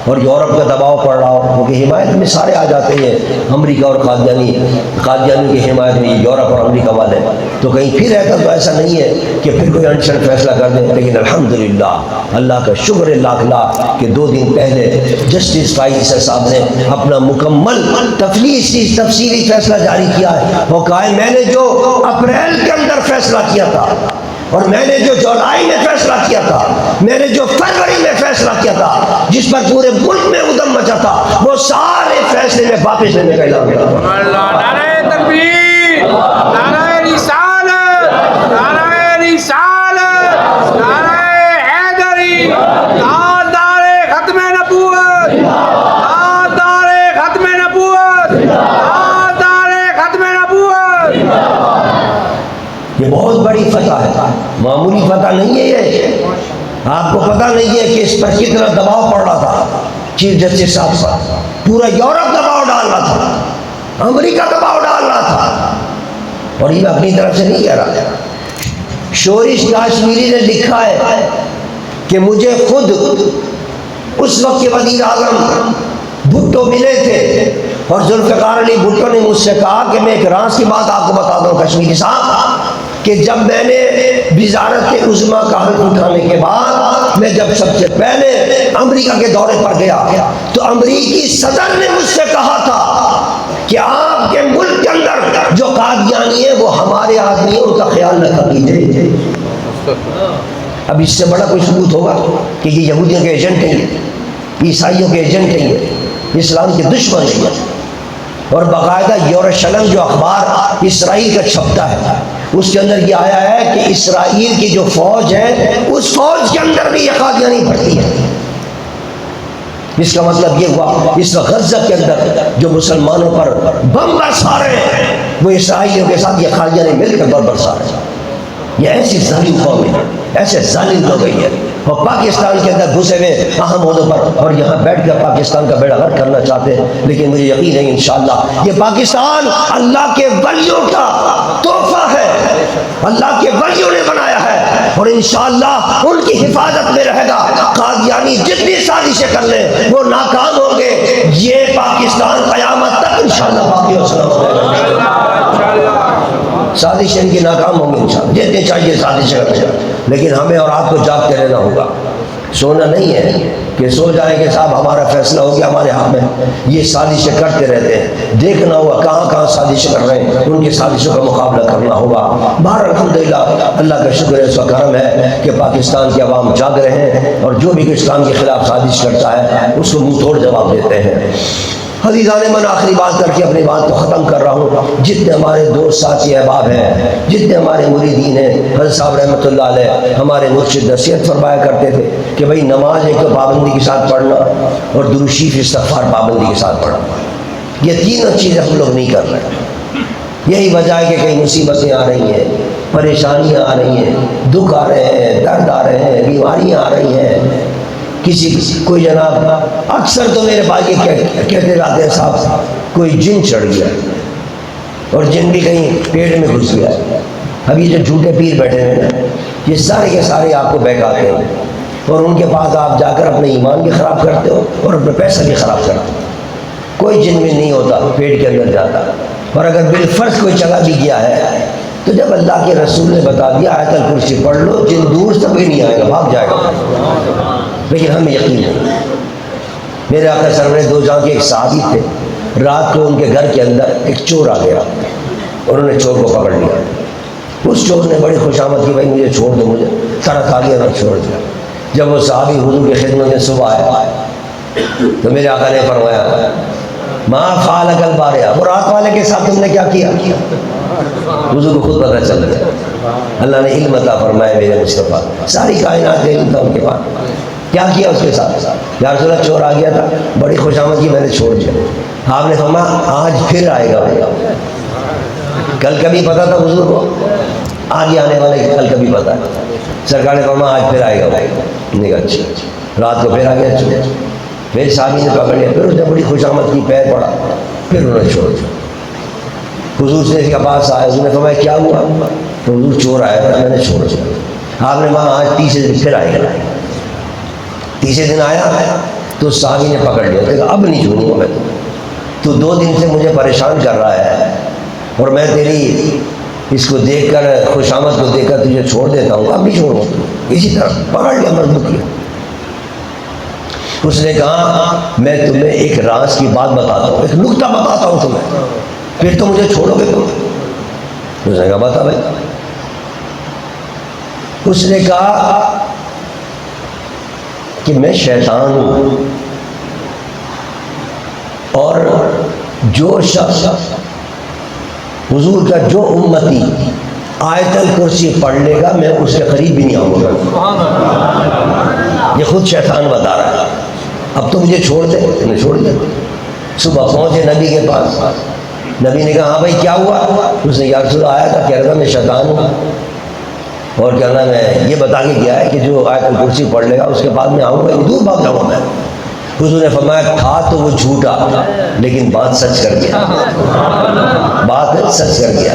اور یورپ کا دباؤ پڑ رہا ہو، کیونکہ حمایت میں سارے آ جاتے ہیں، امریکہ اور قادیانیوں کی حمایت میں یورپ اور امریکہ والے، تو کہیں پھر رہتا تو ایسا نہیں ہے کہ پھر کوئی انشن فیصلہ کر دیں. لیکن الحمدللہ اللہ کا شکر ہے لاکھ لاکھ کہ 2 دن پہلے جسٹس عیسیٰ صاحب نے اپنا مکمل تفصیلی فیصلہ جاری کیا ہے. وہ کہا ہے میں نے جو اپریل کے اندر فیصلہ کیا تھا، اور میں نے جو جولائی میں فیصلہ کیا تھا، میں نے جو فروری میں فیصلہ کیا تھا، جس پر پورے ملک میں ادم مچا تھا، وہ سارے فیصلے میں واپس لینے کا اعلان کیا تھا. نعرہ تکبیر، نعرہ رسالت، نعرہ رسالت، نعرہ حیدری، تاجدار ختم نبوت، تاجدار ختم نبوت، تاجدار ختم نبوت. یہ بہت بڑی فتح ہے، معمولی فتح نہیں ہے. یہ آپ کو پتہ نہیں ہے کہ اس پر کتنا دباؤ پڑ رہا تھا چیف جسٹس صاحب پر. پورا یورپ دباؤ ڈال رہا تھا، امریکہ دباؤ ڈال رہا تھا، اور یہ اپنی طرف سے نہیں کہہ رہا. شورش کاشمیری نے لکھا ہے کہ مجھے خود اس وقت کے وزیر اعظم بھٹو ملے تھے، اور ذوالفقار علی بھٹو نے مجھ سے کہا کہ میں ایک راز کی بات آپ کو بتا دوں کشمیری صاحب، کہ جب میں نے وزارت عظمیٰ کا حلف اٹھانے کے بعد میں جب سب سے پہلے امریکہ کے دورے پر گیا تو امریکی صدر نے مجھ سے کہا تھا کہ آپ کے ملک کے اندر جو قادیانی ہیں وہ ہمارے آدمی ہیں، ان کا خیال نہ کیجیے۔ اب اس سے بڑا کوئی ثبوت ہوگا کہ یہ یہودیوں کے ایجنٹ ہیں، عیسائیوں کے ایجنٹ ہیں، اسلام کے دشمن ہیں۔ اور باقاعدہ یروشلم جو اخبار اسرائیل کا چھپتا ہے اس کے اندر یہ آیا ہے کہ اسرائیل کی جو فوج ہے اس فوج کے اندر بھی یہ قادیانی بھرتی ہے۔ اس کا مطلب یہ ہوا اس وقت غزہ کے اندر جو مسلمانوں پر بم برسا رہے ہیں وہ اسرائیلیوں کے ساتھ یہ قادیانی مل کر بم برسا رہے ہیں۔ یہ ایسی ظالم قوم ہے، ایسے ظالم لوگ ہیں اور پاکستان کے اندر گھسے ہوئے اہم عہدوں پر اور یہاں بیٹھ کر پاکستان کا بیڑا غرق کرنا چاہتے ہیں۔ لیکن مجھے یقین ہے انشاءاللہ یہ پاکستان اللہ کے ولیوں کا تحفہ ہے، اللہ کے ولیوں نے بنایا ہے اور انشاءاللہ ان کی حفاظت میں رہے گا۔ قادیانی جتنی سازشیں کر لیں وہ ناکام ہوں گے، یہ پاکستان قیامت تک انشاءاللہ باقی ہو سکتا سازشیں ان کی ناکام ہوں گی انشاءاللہ، جتنے چاہیے سازشیں کرتے ہیں۔ لیکن ہمیں اور آپ کو جاگتے رہنا ہوگا، سونا نہیں ہے کہ سو جائیں کہ صاحب ہمارا فیصلہ ہو گیا ہمارے ہاتھ میں۔ یہ سازشیں کرتے رہتے ہیں، دیکھنا ہوگا کہاں کہاں سازشیں کر رہے ہیں، ان کی سازشوں کا مقابلہ کرنا ہوگا۔ بہر الحمدللہ اللہ کا شکر ہے، اس کا کرم ہے کہ پاکستان کے عوام جاگ رہے ہیں اور جو بھی اسلام کے خلاف سازش کرتا ہے اس کو منہ توڑ جواب دیتے ہیں۔ عزیزان من آخری بات کر کے اپنی بات کو ختم کر رہا ہوں۔ جتنے ہمارے دوست ساتھی احباب ہیں، جتنے ہمارے مریدین ہیں، حضرت صاحب رحمۃ اللہ علیہ ہمارے مرشد نصیحت فرمایا کرتے تھے کہ بھئی نماز ایک تو پابندی کے ساتھ پڑھنا اور درود شریف استغفار پابندی کے ساتھ پڑھنا، یہ تینوں چیزیں ہم لوگ نہیں کر رہے۔ یہی وجہ ہے کہ کئی مصیبتیں آ رہی ہیں، پریشانیاں آ رہی ہیں، دکھ آ رہے ہیں، درد آ رہے ہیں، بیماریاں آ رہی ہیں۔ کسی کوئی جناب اکثر تو میرے پاس یہ کہتے رہتے ہیں صاحب کوئی جن چڑھ گیا اور جن بھی کہیں پیٹ میں گھس گیا ہے۔ ابھی جو جھوٹے پیر بیٹھے ہیں نا یہ سارے کے سارے آپ کو بہکاتے ہیں اور ان کے پاس آپ جا کر اپنے ایمان بھی خراب کرتے ہو اور اپنا پیسہ بھی خراب کرتے ہو۔ کوئی جن میں نہیں ہوتا، پیٹ کے اندر جاتا، اور اگر بالفرض کوئی چلا بھی گیا ہے تو جب اللہ کے رسول نے بتا دیا آیت الکرسی پڑھ لو، جن دور سے بھی نہیں آئے گا، بھاگ جائے گا۔ لیکن ہمیں یقین نہیں۔ میرے آقا سرور دو جہاں کے ایک صحابی تھے، رات کو ان کے گھر کے اندر ایک چور آ گیا، انہوں نے چور کو پکڑ لیا۔ اس چور نے بڑی خوشامد کی، بھائی مجھے چھوڑ دو، مجھے طرح کھا لیا، میں چھوڑ دیا۔ جب وہ صحابی حضور کی خدمت میں صبح آیا تو میرے آقا نے فرمایا ماں فعل کل باریا، وہ رات والے کے ساتھ تم نے کیا کیا؟ حضور کو خود پتہ چل گیا۔ اللہ نے علم عطا فرمایا میرے مصطفیٰ، ساری کائنات علم تھا ان کے پاس۔ کیا کیا اس کے ساتھ؟ یا رسول اللہ چور آ گیا تھا، بڑی خوشامد کی، میں نے چھوڑ دیا۔ آپ نے فرمایا آج پھر آئے گا، کل کبھی پتا تھا حضور کو، آگے آنے والے کل کبھی پتا ہے۔ سرکار نے فرمایا آج پھر آئے گا، نے کہا اچھا، رات کو پھر آ گیا چور، پھر صحابی نے پکڑ لیا، پھر اس نے بڑی خوشامد کی، پیر پڑا، پھر انہوں نے چھوڑ دیا۔ حضور سے اس کے پاس آیا، حضور نے فرمایا کیا ہوا؟ تو حضور چور آیا تھا، میں نے چھوڑ دیا۔ آپ نے کہا آج تیسرے دن پھر آئے گا۔ تیسرے دن آیا تو صحابی نے پکڑ لیا، کہا اب نہیں چھوڑوں گا میں، تو 2 دن سے مجھے پریشان کر رہا ہے اور میں تیری اس کو دیکھ کر، خوشامد کو دیکھ کر تجھے چھوڑ دیتا ہوں، اب نہیں چھوڑوں گا۔ اسی طرح پکڑ لیا، مضبوط کیا۔ اس نے کہا میں تمہیں ایک راز کی بات بتاتا ہوں، ایک نکتہ بتاتا ہوں تمہیں، پھر تو مجھے چھوڑو گے تم؟ اس نے کہا بتا بھائی۔ اس نے کہا کہ میں شیطان ہوں اور جو شخص حضور کا جو امتی آیت الکرسی پڑھ لے گا میں اس کے قریب بھی نہیں آؤں گا۔ یہ خود شیطان بتا رہا ہے۔ اب تو مجھے چھوڑ دے، میں چھوڑ دیا۔ صبح پہنچے نبی کے پاس، نبی نے کہا ہاں بھائی کیا ہوا؟ اس نے یا رسول اللہ آیا تھا، کہہ رہا تھا میں شیطان ہوں اور کیا نام ہے یہ بتا کے گیا ہے کہ جو آیت الکرسی پڑھ لے گا اس کے بعد میں آؤں گا، دور بھاگ جاؤں گا میں۔ حضور نے فرمایا تھا تو وہ جھوٹا لیکن بات سچ کر گیا، بات سچ کر گیا۔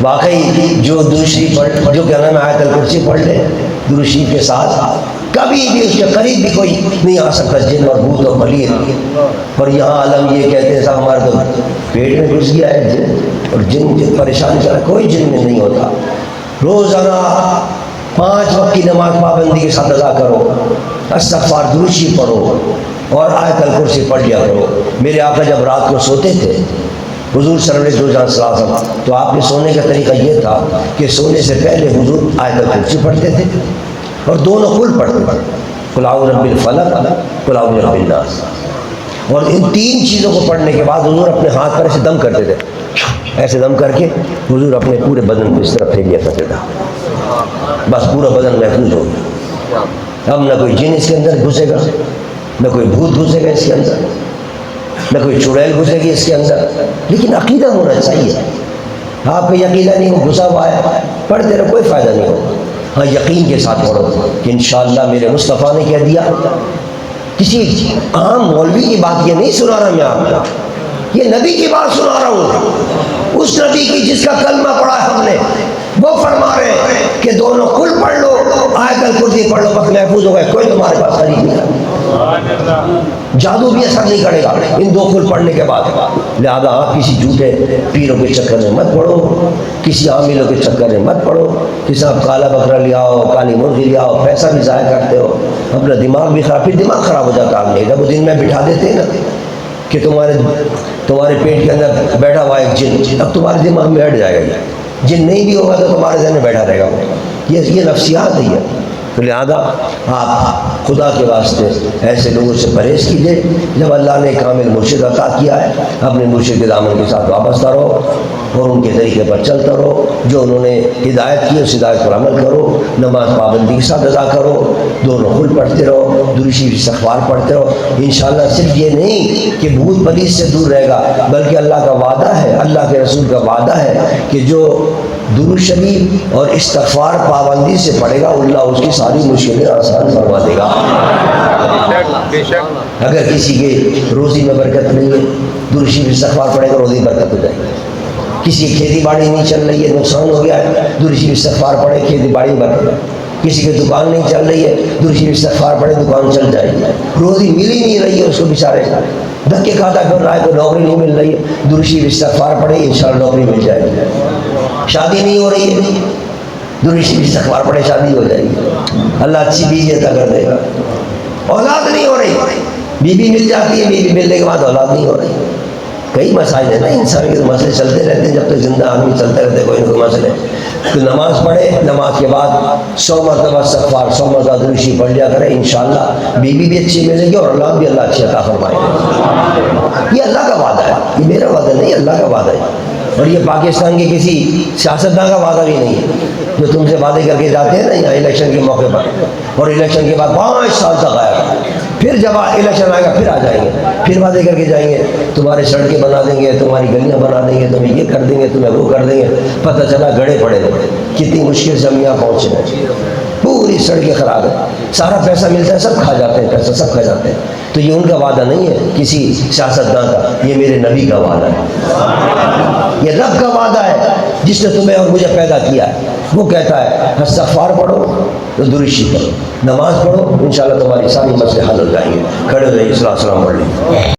واقعی جو دوسری پڑھ، جو کیا نام ہے آیت الکرسی پڑھ لے درود شریف کے ساتھ، کبھی بھی اس کے قریب بھی کوئی نہیں آ سکتا، جن اور بھوت اور پلید۔ اور یہاں عالم یہ کہتے ہیں صاحب ہمارے تو پیٹ میں گھس گیا ہے جن، اور جن پریشان کر کوئی جن میں نہیں ہوتا۔ روزانہ 5 وقت کی نماز پابندی کے ساتھ ادا کرو، استغفار درشی پڑھو اور آیت الکرسی پڑھ لیا کرو۔ میرے آقا جب رات کو سوتے تھے حضور سرور دو جہاں صلی اللہ علیہ وسلم، تو آپ کے سونے کا طریقہ یہ تھا کہ سونے سے پہلے حضور آیت الکرسی پڑھتے تھے اور دونوں کل پڑھتے تھے، قل اعوذ برب الفلق، قل اعوذ برب الناس۔ اور ان 3 چیزوں کو پڑھنے کے بعد حضور اپنے ہاتھ پر ایسے دم کرتے تھے، ایسے دم کر کے حضور اپنے پورے بدن کو اس طرف پھیر لیا کرتے تھا، بس پورا بدن محفوظ ہو گیا۔ اب نہ کوئی جن اس کے اندر گھسے گا، نہ کوئی بھوت گھسے گا اس کے اندر، نہ کوئی چڑیل گھسے گی اس کے اندر۔ لیکن عقیدہ ہونا چاہیے۔ آپ کو عقیدہ نہیں ہو، گھسا ہوا ہے، پڑھتے رہو، کوئی فائدہ نہیں ہوگا۔ ہاں یقین کے ساتھ پڑھو کہ انشاءاللہ میرے مصطفیٰ نے کہہ دیا۔ کسی عام مولوی کی بات یہ نہیں سنا رہا میں آپ کو، یہ نبی کی بات سنا رہا ہوں، اس نبی کی جس کا کلمہ پڑھا ہے ہم نے، وہ فرما رہے ہیں کہ دونوں کل پڑھ لو، آیت الکرسی پڑھ لو، بس محفوظ ہو گئے، کوئی تمہارے پاس خرید نہیں کرے، جادو بھی اثر نہیں کرے گا ان 2 کل پڑھنے کے بعد۔ لہذا آپ کسی جھوٹے پیروں کے چکر میں مت پڑھو، کسی عاملوں کے چکر میں مت پڑھو کہ صاحب کالا بکرا لے آؤ، کالی مرغی لے آؤ، پیسہ بھی ضائع کرتے ہو، اپنا دماغ بھی خراب، پھر دماغ خراب ہو جاتا آپ نے جب وہ دن میں بٹھا دیتے ہیں نا کہ تمہارے پیٹ کے اندر بیٹھا ہوا ایک جن، اب تمہارے دماغ میں بیٹھ جائے گا، جن نہیں بھی ہوگا تو تمہارے ذہن میں بیٹھا رہے گا، یہ نفسیات ہی ہے۔ تو لہذا آپ خدا کے واسطے ایسے لوگوں سے پرہیز کیجیے۔ جب اللہ نے کامل مرشد عطا کیا ہے، اپنے مرشد کے دامن کے ساتھ وابستہ رہو اور ان کے طریقے پر چلتا رہو، جو انہوں نے ہدایت کی اس ہدایت پر عمل کرو، نماز پابندی کے ساتھ ادا کرو، دونوں کل پڑھتے رہو، درود شریف استغفار پڑھتے رہو۔ انشاءاللہ صرف یہ نہیں کہ بھوت پلیت سے دور رہے گا، بلکہ اللہ کا وعدہ ہے، اللہ کے رسول کا وعدہ ہے کہ جو درود شریف اور استغفار پابندی سے پڑھے گا، اللہ اس کی ساری مشکلیں آسان فرما دے گا۔ اگر کسی کے روزی میں برکت نہیں ہے، درود شریف استغفار پڑھے گا، روزی برکت ہو جائے گی۔ کسی کی کھیتی باڑی نہیں چل رہی ہے، نقصان ہو گیا ہے، درود شریف استغفار پڑھے، کھیتی باڑی میں برکت ہے۔ کسی کی دکان نہیں چل رہی ہے، درود شریف استغفار پڑھے، دکان چل جائے گی۔ روزی مل ہی نہیں رہی ہے اس کو بیچارے، دھکے کھاتا پھر رہا ہے، کوئی نوکری نہیں مل رہی ہے، درود شریف استغفار پڑھے، انشاءاللہ نوکری مل جائے گی۔ شادی نہیں ہو رہی ہے، درود شریف استغفار پڑھے، شادی ہو جائے گی، اللہ اچھی بیوی عطا کر دے گا۔ اولاد نہیں ہو رہی، بیوی مل جاتی ہے، بیوی ملنے کے بعد اولاد نہیں ہو رہی۔ کئی مسائل ہیں نا، انسان کے مسئلے چلتے رہتے ہیں، جب تک زندہ آدمی چلتے رہتے کوئی نہ کوئی مسئلے۔ تو نماز پڑھے، نماز کے بعد 100 مرتبہ استغفار، 100 مرتبہ درود شریف پڑھ لیا کرے، انشاءاللہ بیوی بھی اچھی ملے گی اور اولاد بھی اللہ اچھی عطا فرمائے گا۔ یہ اللہ کا وعدہ ہے، یہ میرا وعدہ نہیں، اللہ کا وعدہ ہے۔ اور یہ پاکستان کے کسی سیاستدان کا وعدہ بھی نہیں ہے جو تم سے وعدے کر کے جاتے ہیں نا یہاں الیکشن کے موقع پر، اور الیکشن کے بعد 5 سال تک آیا، پھر جب الیکشن آئے گا پھر آ جائیں گے، پھر وعدے کر کے جائیں گے تمہارے سڑکیں بنا دیں گے، تمہاری گلیاں بنا دیں گے، تمہیں یہ کر دیں گے، تمہیں وہ کر دیں گے، پتہ چلا گڑے پڑے تھے، کتنی مشکل سے ہم یہاں پہنچے ہیں، پوری سڑکیں خراب ہیں، سارا پیسہ ملتا ہے، سب کھا جاتے ہیں، پیسہ سب کھا جاتے ہیں۔ تو یہ ان کا وعدہ نہیں ہے کسی سیاستدان کا، یہ میرے نبی کا وعدہ ہے، یہ رب کا وعدہ ہے جس نے تمہیں اور مجھے پیدا کیا ہے۔ وہ کہتا ہے استغفار پڑھو تو درود شریف پڑھو، نماز پڑھو، انشاءاللہ تمہاری ساری مسئلے حل ہو جائیں گے۔ کھڑے ہو جائیے، السلام پڑھ لیں۔